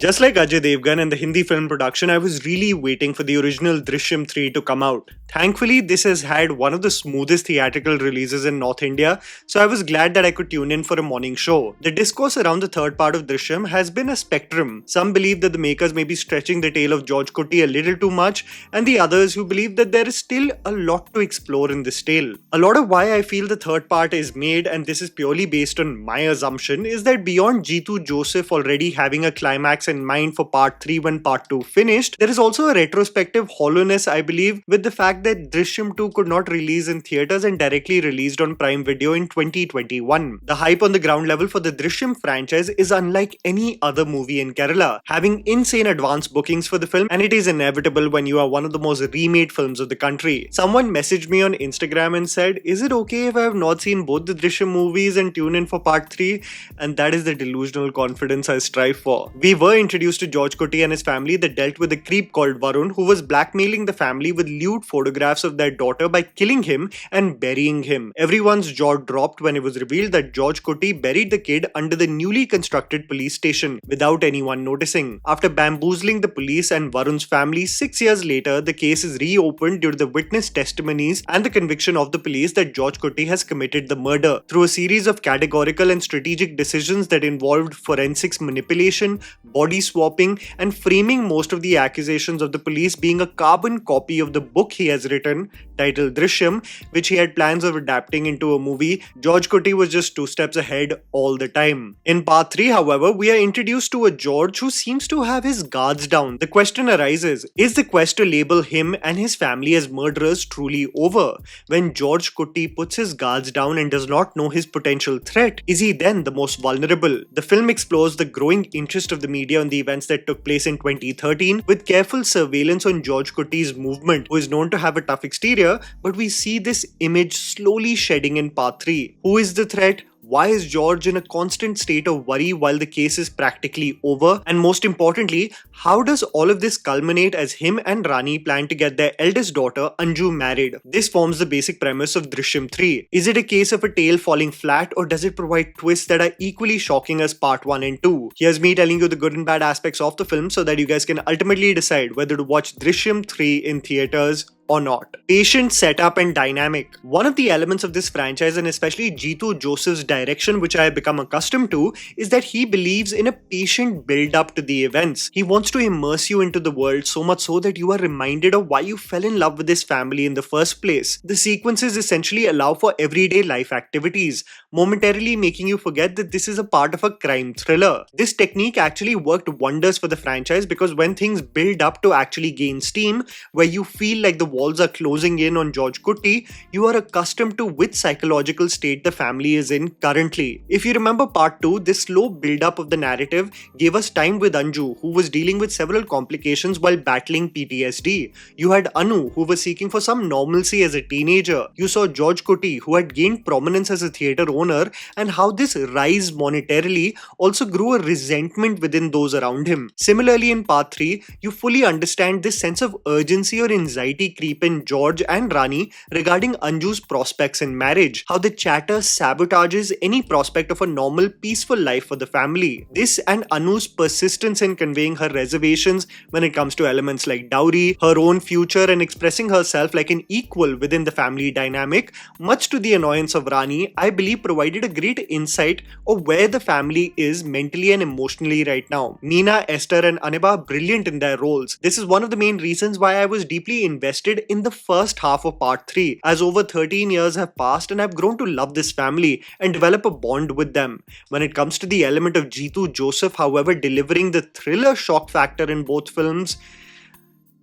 Just like Ajay Devgan and the Hindi film production, I was really waiting for the original Drishyam 3 to come out. Thankfully, this has had one of the smoothest theatrical releases in North India, so I was glad that I could tune in for a morning show. The discourse around the third part of Drishyam has been a spectrum. Some believe that the makers may be stretching the tale of George Kutty a little too much, and the others who believe that there is still a lot to explore in this tale. A lot of why I feel the third part is made, and this is purely based on my assumption, is that beyond Jeethu Joseph already having a climax in mind for part 3 when part 2 finished, there is also a retrospective hollowness, I believe, with the fact that Drishyam 2 could not release in theatres and directly released on Prime Video in 2021. The hype on the ground level for the Drishyam franchise is unlike any other movie in Kerala, having insane advance bookings for the film, and it is inevitable when you are one of the most remade films of the country. Someone messaged me on Instagram and said, "Is it okay if I have not seen both the Drishyam movies and tune in for part 3? And that is the delusional confidence I strive for. We were introduced to George Kutty and his family that dealt with a creep called Varun who was blackmailing the family with lewd photographs of their daughter by killing him and burying him. Everyone's jaw dropped when it was revealed that George Kutty buried the kid under the newly constructed police station without anyone noticing. After bamboozling the police and Varun's family, 6 years later, the case is reopened due to the witness testimonies and the conviction of the police that George Kutty has committed the murder. Through a series of categorical and strategic decisions that involved forensics manipulation, body swapping, and framing most of the accusations of the police being a carbon copy of the book he has written, titled Drishyam, which he had plans of adapting into a movie, George Kutty was just 2 steps ahead all the time. In part 3, however, we are introduced to a George who seems to have his guards down. The question arises, is the quest to label him and his family as murderers truly over? When George Kutty puts his guards down and does not know his potential threat, is he then the most vulnerable? The film explores the growing interest of the media on the events that took place in 2013 with careful surveillance on George Kutty's movement, who is known to have a tough exterior, but we see this image slowly shedding in part 3. Who is the threat? Why is George in a constant state of worry while the case is practically over? And most importantly, how does all of this culminate as him and Rani plan to get their eldest daughter, Anju, married? This forms the basic premise of Drishyam 3. Is it a case of a tale falling flat, or does it provide twists that are equally shocking as part 1 and 2? Here's me telling you the good and bad aspects of the film so that you guys can ultimately decide whether to watch Drishyam 3 in theatres or not. Patient setup and dynamic. One of the elements of this franchise, and especially Jeethu Joseph's direction, which I have become accustomed to, is that he believes in a patient build up to the events. He wants to immerse you into the world so much so that you are reminded of why you fell in love with this family in the first place. The sequences essentially allow for everyday life activities, momentarily making you forget that this is a part of a crime thriller. This technique actually worked wonders for the franchise because when things build up to actually gain steam, where you feel like the walls are closing in on George Kutty, you are accustomed to which psychological state the family is in currently. If you remember part 2, this slow build-up of the narrative gave us time with Anju, who was dealing with several complications while battling PTSD. You had Anu, who was seeking for some normalcy as a teenager. You saw George Kutty, who had gained prominence as a theatre owner, and how this rise monetarily also grew a resentment within those around him. Similarly, in part 3, you fully understand this sense of urgency or anxiety in George and Rani regarding Anju's prospects in marriage, how the chatter sabotages any prospect of a normal, peaceful life for the family. This and Anu's persistence in conveying her reservations when it comes to elements like dowry, her own future, and expressing herself like an equal within the family dynamic, much to the annoyance of Rani, I believe provided a great insight of where the family is mentally and emotionally right now. Meena, Esther, and Aniba are brilliant in their roles. This is one of the main reasons why I was deeply invested in the first half of part 3, as over 13 years have passed and I've grown to love this family and develop a bond with them. When it comes to the element of Jeethu Joseph, however, delivering the thriller shock factor in both films,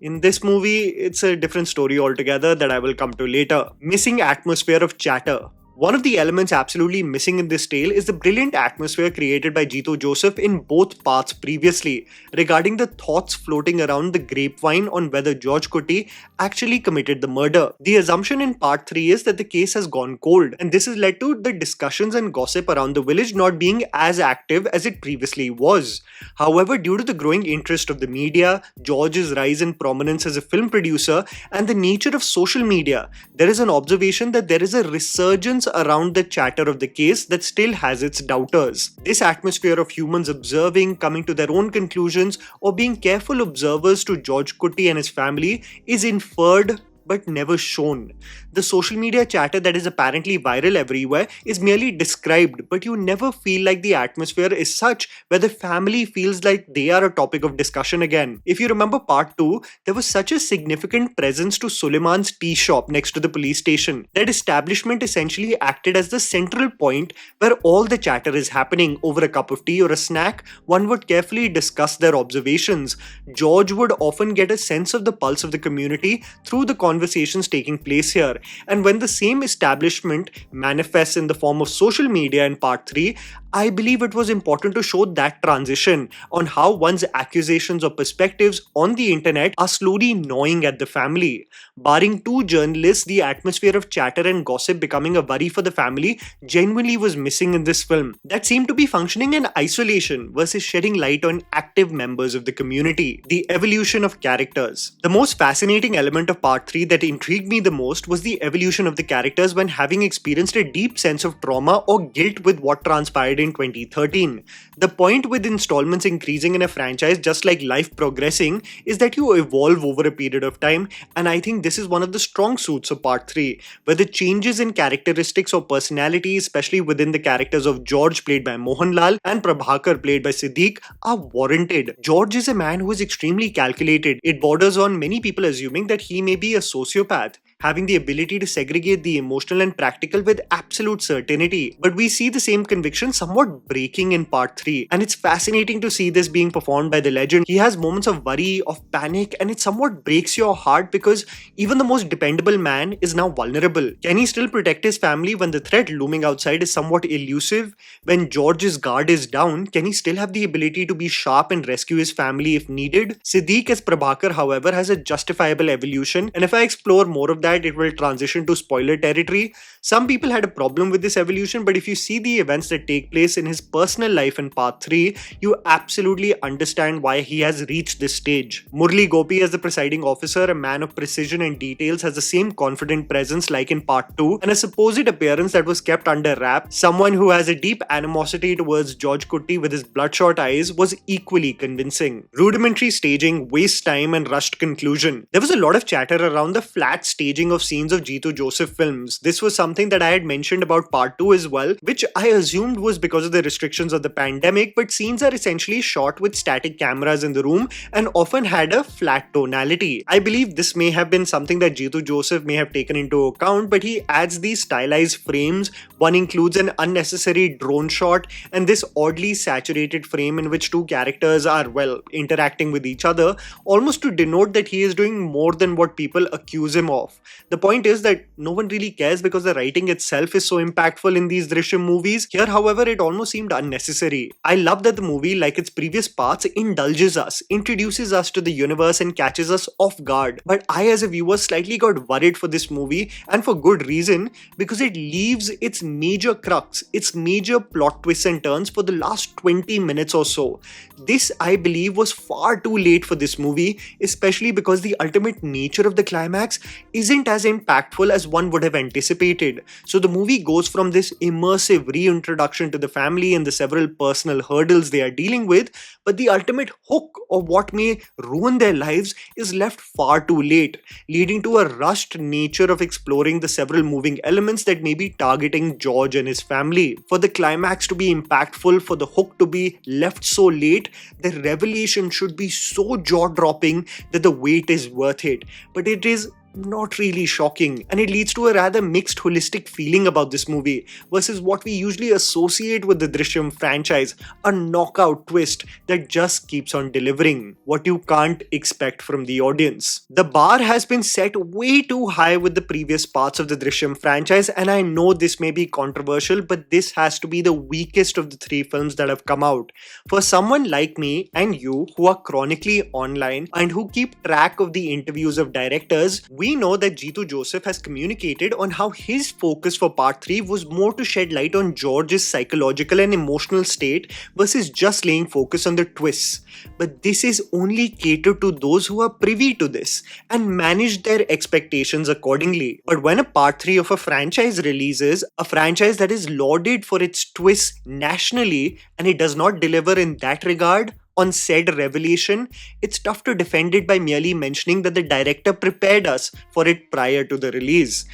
in this movie, it's a different story altogether that I will come to later. Missing atmosphere of chatter. One of the elements absolutely missing in this tale is the brilliant atmosphere created by Jeethu Joseph in both parts previously, regarding the thoughts floating around the grapevine on whether George Kutty actually committed the murder. The assumption in part 3 is that the case has gone cold, and this has led to the discussions and gossip around the village not being as active as it previously was. However, due to the growing interest of the media, George's rise in prominence as a film producer, and the nature of social media, there is an observation that there is a resurgence revolves around the chatter of the case that still has its doubters. This atmosphere of humans observing, coming to their own conclusions, or being careful observers to George Kutty and his family is inferred but never shown. The social media chatter that is apparently viral everywhere is merely described, but you never feel like the atmosphere is such where the family feels like they are a topic of discussion again. If you remember part 2, there was such a significant presence to Suleiman's tea shop next to the police station. That establishment essentially acted as the central point where all the chatter is happening. Over a cup of tea or a snack, one would carefully discuss their observations. George would often get a sense of the pulse of the community through the conversations taking place here. And when the same establishment manifests in the form of social media in part 3, I believe it was important to show that transition on how one's accusations or perspectives on the internet are slowly gnawing at the family. Barring 2 journalists, the atmosphere of chatter and gossip becoming a worry for the family genuinely was missing in this film. That seemed to be functioning in isolation versus shedding light on active members of the community. The evolution of characters. The most fascinating element of part 3 that intrigued me the most was the evolution of the characters when having experienced a deep sense of trauma or guilt with what transpired in 2013. The point with installments increasing in a franchise, just like life progressing, is that you evolve over a period of time, and I think this is one of the strong suits of part 3, where the changes in characteristics or personality, especially within the characters of George played by Mohanlal and Prabhakar played by Siddiq, are warranted. George is a man who is extremely calculated. It borders on many people assuming that he may be a sociopath, having the ability to segregate the emotional and practical with absolute certainty. But we see the same conviction somewhat breaking in part 3, and it's fascinating to see this being performed by the legend. He has moments of worry, of panic, and it somewhat breaks your heart because even the most dependable man is now vulnerable. Can he still protect his family when the threat looming outside is somewhat elusive? When George's guard is down, can he still have the ability to be sharp and rescue his family if needed? Siddiq as Prabhakar, however, has a justifiable evolution, and if I explore more of that, it will transition to spoiler territory. Some people had a problem with this evolution, but if you see the events that take place in his personal life in part 3, you absolutely understand why he has reached this stage. Murli Gopi as the presiding officer, a man of precision and details, has the same confident presence like in part 2, and a supposed appearance that was kept under wraps. Someone who has a deep animosity towards George Kutty with his bloodshot eyes was equally convincing. Rudimentary staging, waste time, and rushed conclusion. There was a lot of chatter around the flat staging of scenes of Jeethu Joseph films. This was something that I had mentioned about part 2 as well, which I assumed was because of the restrictions of the pandemic, but scenes are essentially shot with static cameras in the room and often had a flat tonality. I believe this may have been something that Jeethu Joseph may have taken into account, but he adds these stylized frames. One includes an unnecessary drone shot and this oddly saturated frame in which 2 characters are, well, interacting with each other, almost to denote that he is doing more than what people accuse him of. The point is that no one really cares because the writing itself is so impactful in these Drishyam movies. Here, however, it almost seemed unnecessary. I love that the movie, like its previous parts, indulges us, introduces us to the universe and catches us off guard. But I as a viewer slightly got worried for this movie, and for good reason, because it leaves its major crux, its major plot twists and turns for the last 20 minutes or so. This, I believe, was far too late for this movie, especially because the ultimate nature of the climax isn't as impactful as one would have anticipated. So the movie goes from this immersive reintroduction to the family and the several personal hurdles they are dealing with, but the ultimate hook of what may ruin their lives is left far too late, leading to a rushed nature of exploring the several moving elements that may be targeting George and his family. For the climax to be impactful, for the hook to be left so late, the revelation should be so jaw-dropping that the wait is worth it. But it is not really shocking, and it leads to a rather mixed holistic feeling about this movie versus what we usually associate with the Drishyam franchise, a knockout twist that just keeps on delivering what you can't expect from the audience. The bar has been set way too high with the previous parts of the Drishyam franchise, and I know this may be controversial, but this has to be the weakest of the 3 films that have come out. For someone like me and you who are chronically online and who keep track of the interviews of directors, we we know that Jeethu Joseph has communicated on how his focus for part 3 was more to shed light on George's psychological and emotional state versus just laying focus on the twists. But this is only catered to those who are privy to this and manage their expectations accordingly. But when a part 3 of a franchise releases, a franchise that is lauded for its twists nationally, and it does not deliver in that regard, on said revelation, it's tough to defend it by merely mentioning that the director prepared us for it prior to the release.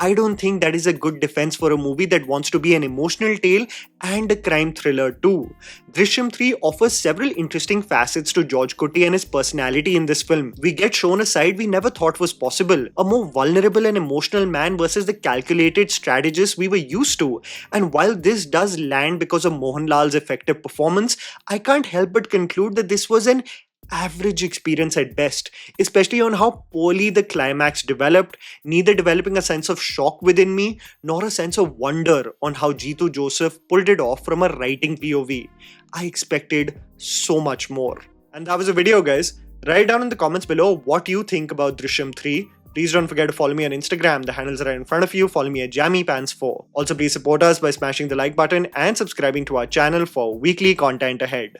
I don't think that is a good defense for a movie that wants to be an emotional tale and a crime thriller too. Drishyam 3 offers several interesting facets to George Kutty and his personality in this film. We get shown a side we never thought was possible, a more vulnerable and emotional man versus the calculated strategist we were used to. And while this does land because of Mohanlal's effective performance, I can't help but conclude that this was an average experience at best, especially on how poorly the climax developed, neither developing a sense of shock within me nor a sense of wonder on how Jeethu Joseph pulled it off from a writing POV. I expected so much more. And that was the video, guys. Write down in the comments below what you think about Drishyam 3. Please don't forget to follow me on Instagram. The handles are right in front of you. Follow me at JammyPants4. Also, please support us by smashing the like button and subscribing to our channel for weekly content ahead.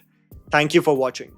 Thank you for watching.